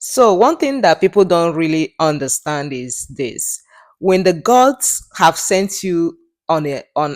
So one thing that people don't really understand is this: when the gods have sent you on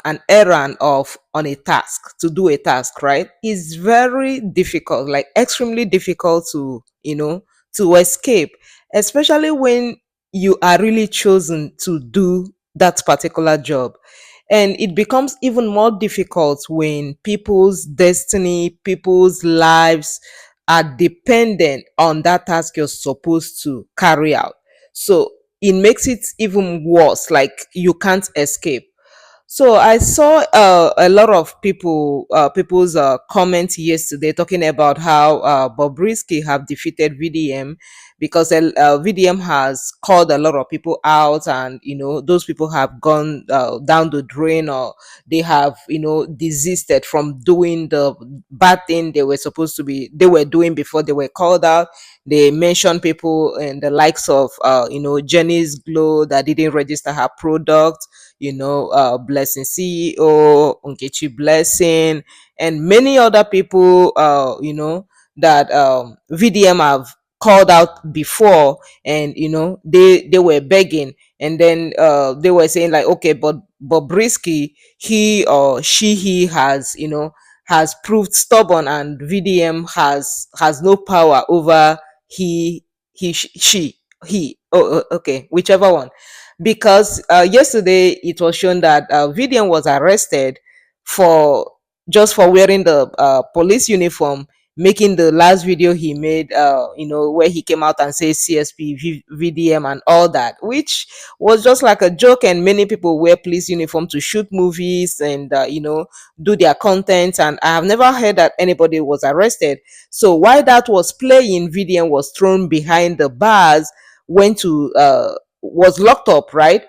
an errand of on a task to do a task, right? It's very difficult, like extremely difficult to to escape, especially when you are really chosen to do that particular job. And it becomes even more difficult when people's destiny, people's lives are dependent on that task you're supposed to carry out. So it makes it even worse, like you can't escape. So I saw a lot of people's comments yesterday talking about how Bobrisky have defeated VDM because VDM has called a lot of people out, and those people have gone down the drain, or they have desisted from doing the bad thing they were doing before they were called out. They mentioned people and the likes of Jenny's Glow that didn't register her product, Blessing CEO, Nkechi Blessing, and many other people, that VDM have called out before, and they were begging, and then they were saying like, okay, but Bobrisky, he has has proved stubborn, and VDM has no power over he, okay, whichever one. Because yesterday it was shown that Vidian was arrested for just for wearing the police uniform, making the last video he made, where he came out and says CSP, VDM, and all that, which was just like a joke. And many people wear police uniform to shoot movies and, do their content. And I have never heard that anybody was arrested. So while that was playing, VDM was thrown behind the bars, went to was locked up, right?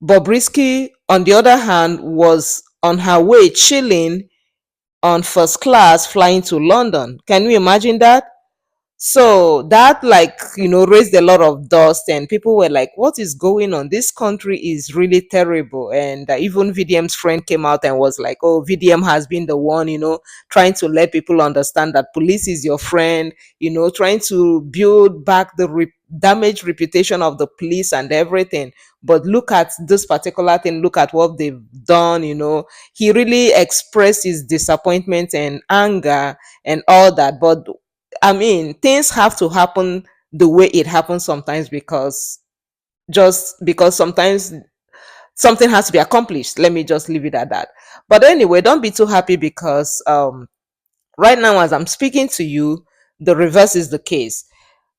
Bobrisky, on the other hand, was on her way chilling on first class flying to London. Can you imagine that? So that, like, raised a lot of dust, and people were like, what is going on? This country is really terrible. And even VDM's friend came out and was like, oh, VDM has been the one, trying to let people understand that police is your friend, trying to build back the damaged reputation of the police and everything. But look at this particular thing, look at what they've done. He really expressed his disappointment and anger and all that. But I mean, things have to happen the way it happens sometimes, because just because sometimes something has to be accomplished. Let me just leave it at that. But anyway, don't be too happy, because right now, as I'm speaking to you, the reverse is the case.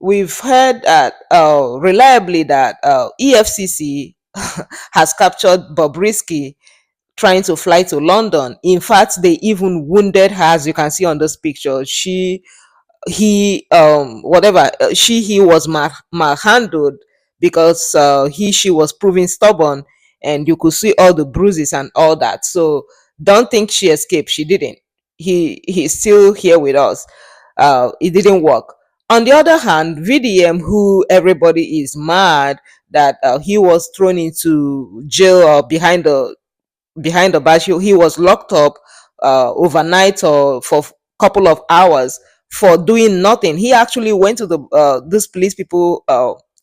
We've heard that reliably that EFCC has captured Bobrisky trying to fly to London. In fact, they even wounded her, as you can see on this picture. He was malhandled, because she was proving stubborn, and you could see all the bruises and all that. So don't think she escaped. She didn't. He's still here with us. It didn't work. On the other hand, VDM, who everybody is mad that he was thrown into jail, or behind the bars. He was locked up overnight, or for a couple of hours, for doing nothing. He actually went to the these police people,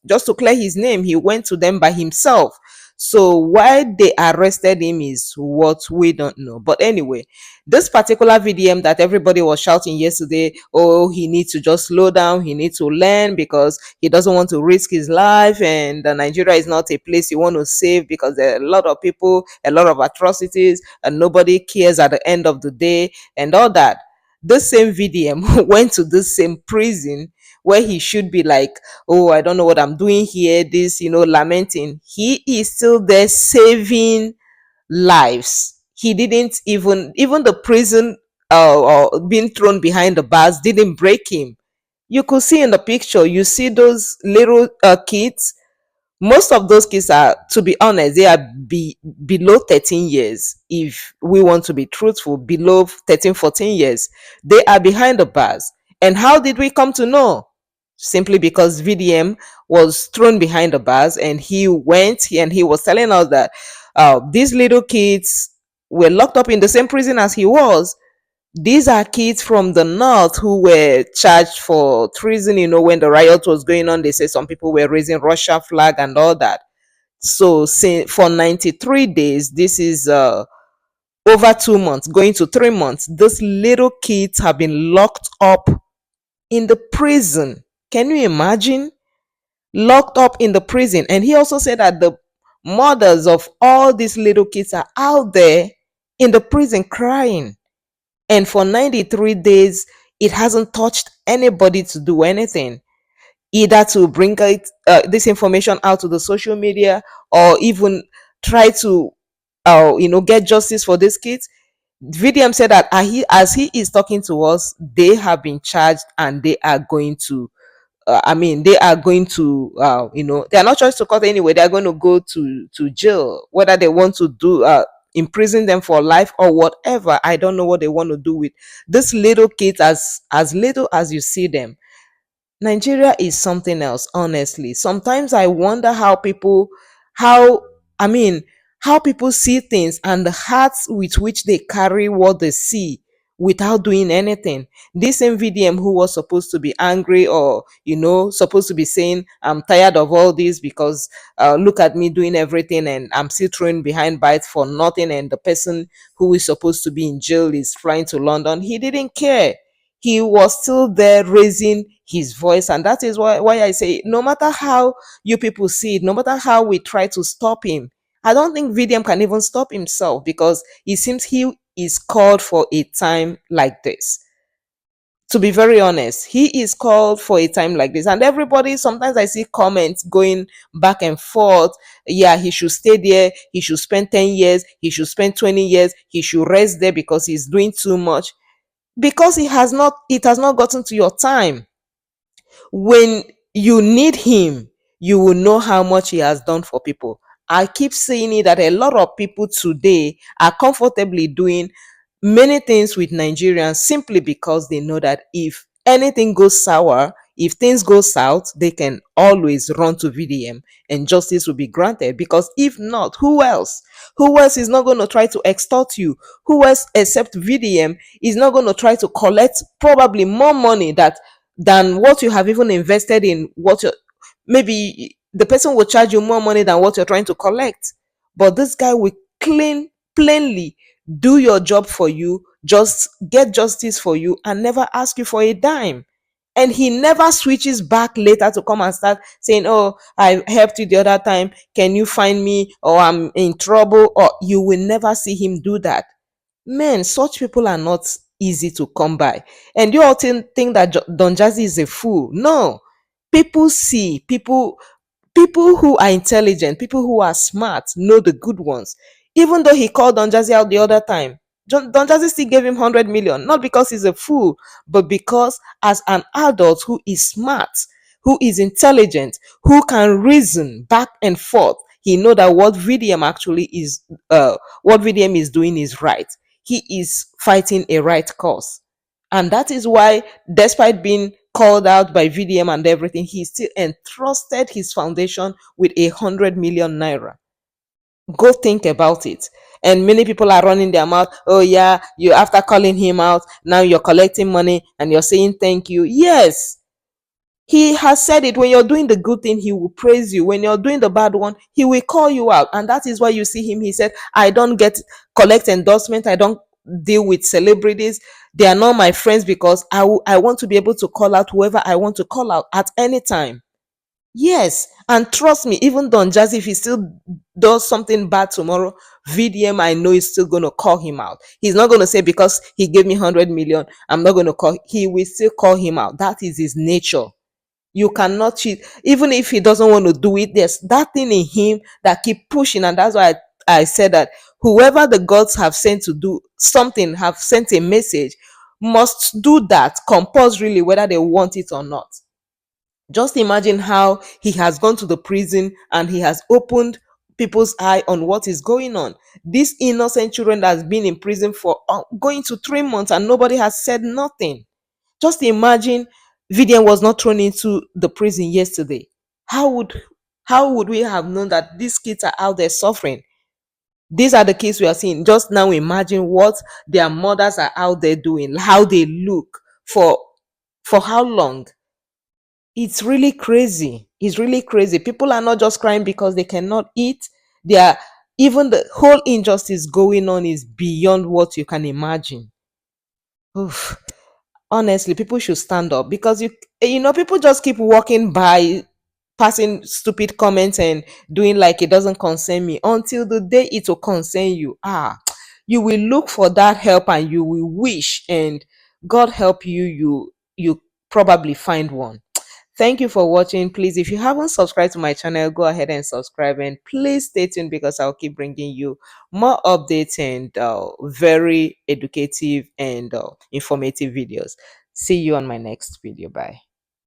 just to clear his name. He went to them by himself. So why they arrested him is what we don't know. But anyway, this particular VDM that everybody was shouting yesterday, oh, he needs to just slow down, he needs to learn, because he doesn't want to risk his life, and Nigeria is not a place you want to save, because there are a lot of people, a lot of atrocities, and nobody cares at the end of the day, and all that. This same VDM went to this same prison where he should be like, oh, I don't know what I'm doing here, this, lamenting. He is still there saving lives. He didn't even the prison, or being thrown behind the bars, didn't break him. You could see in the picture, you see those little kids. Most of those kids are, to be honest, they are below 13 years. If we want to be truthful, below 13, 14 years, they are behind the bars. And how did we come to know? Simply because VDM was thrown behind the bars, and he went and he was telling us that these little kids were locked up in the same prison as he was. These are kids from the north who were charged for treason. When the riot was going on, they say some people were raising Russia flag and all that. So for 93 days, this is over 2 months, going to 3 months, those little kids have been locked up in the prison. Can you imagine? Locked up in the prison. And he also said that the mothers of all these little kids are out there in the prison crying. And for 93 days, it hasn't touched anybody to do anything, either to bring this information out to the social media, or even try to get justice for these kids. VDM said that as he is talking to us, they have been charged and they are going to they are going to they are not charged to court anyway. They are going to go to jail, whether they want to do imprison them for life or whatever. I don't know what they want to do with these little kids, as little as you see them. Nigeria is something else, honestly. Sometimes I wonder how, I mean, how people see things and the hearts with which they carry what they see without doing anything. This same VDM who was supposed to be angry, or, supposed to be saying, I'm tired of all this because look at me doing everything and I'm still throwing behind bites for nothing. And the person who is supposed to be in jail is flying to London. He didn't care. He was still there raising his voice. And that is why I say, no matter how you people see it, no matter how we try to stop him, I don't think VDM can even stop himself, because it seems he is called for a time like this. To be very honest, he is called for a time like this. And everybody, sometimes I see comments going back and forth. Yeah, he should stay there. He should spend 10 years. He should spend 20 years. He should rest there because he's doing too much. Because it has not gotten to your time. When you need him, you will know how much he has done for people. I keep saying it, that a lot of people today are comfortably doing many things with Nigerians simply because they know that if anything goes sour, if things go south, they can always run to VDM and justice will be granted. Because if not, who else? Who else is not going to try to extort you? Who else except VDM is not going to try to collect probably more money than what you have even invested in? Maybe the person will charge you more money than what you're trying to collect. But this guy will plainly do your job for you, just get justice for you, and never ask you for a dime. And he never switches back later to come and start saying, oh, I helped you the other time, can you find me, or I'm in trouble. Or you will never see him do that. Men, such people are not easy to come by. And you all think that Don Jazzy is a fool. No. People see, people who are intelligent, people who are smart, know the good ones. Even though he called Don Jazzy out the other time, Don Jazzy still gave him 100 million, not because he's a fool, but because as an adult who is smart, who is intelligent, who can reason back and forth, he know that what VDM is doing is right. He is fighting a right cause. And that is why, despite being called out by VDM and everything, he still entrusted his foundation with 100 million naira. Go think about it. And many people are running their mouth. Oh yeah, you, after calling him out, now you're collecting money and you're saying thank you. Yes, he has said it. When you're doing the good thing, he will praise you. When you're doing the bad one, he will call you out. And that is why you see him. He said, I don't collect endorsement. I don't deal with celebrities. They are not my friends, because I want to be able to call out whoever I want to call out at any time. Yes. And trust me, even Don Jazzy, if he still does something bad tomorrow, VDM, I know, is still going to call him out. He's not going to say, because he gave me 100 million, I'm not going to call. He will still call him out. That is his nature. You cannot cheat. Even if he doesn't want to do it, there's that thing in him that keep pushing. And that's why I said that whoever the gods have sent to do something, have sent a message, must do that compulsorily, whether they want it or not. Just imagine how he has gone to the prison and he has opened people's eye on what is going on. This innocent children that has been in prison for going to 3 months and nobody has said nothing. Just imagine Vidian was not thrown into the prison yesterday. How would we have known that these kids are out there suffering? These are the kids we are seeing. Just now imagine what their mothers are out there doing, how they look for how long. It's really crazy. It's really crazy. People are not just crying because they cannot eat. They are, even the whole injustice going on is beyond what you can imagine. Oof. Honestly, people should stand up, because people just keep walking by, passing stupid comments and doing like it doesn't concern me, until the day it will concern you. You will look for that help, and you will wish, and God help you, you probably find one. Thank you for watching. Please, if you haven't subscribed to my channel, go ahead and subscribe, and please stay tuned, because I'll keep bringing you more updates and very educative and informative videos. See you on my next video. Bye.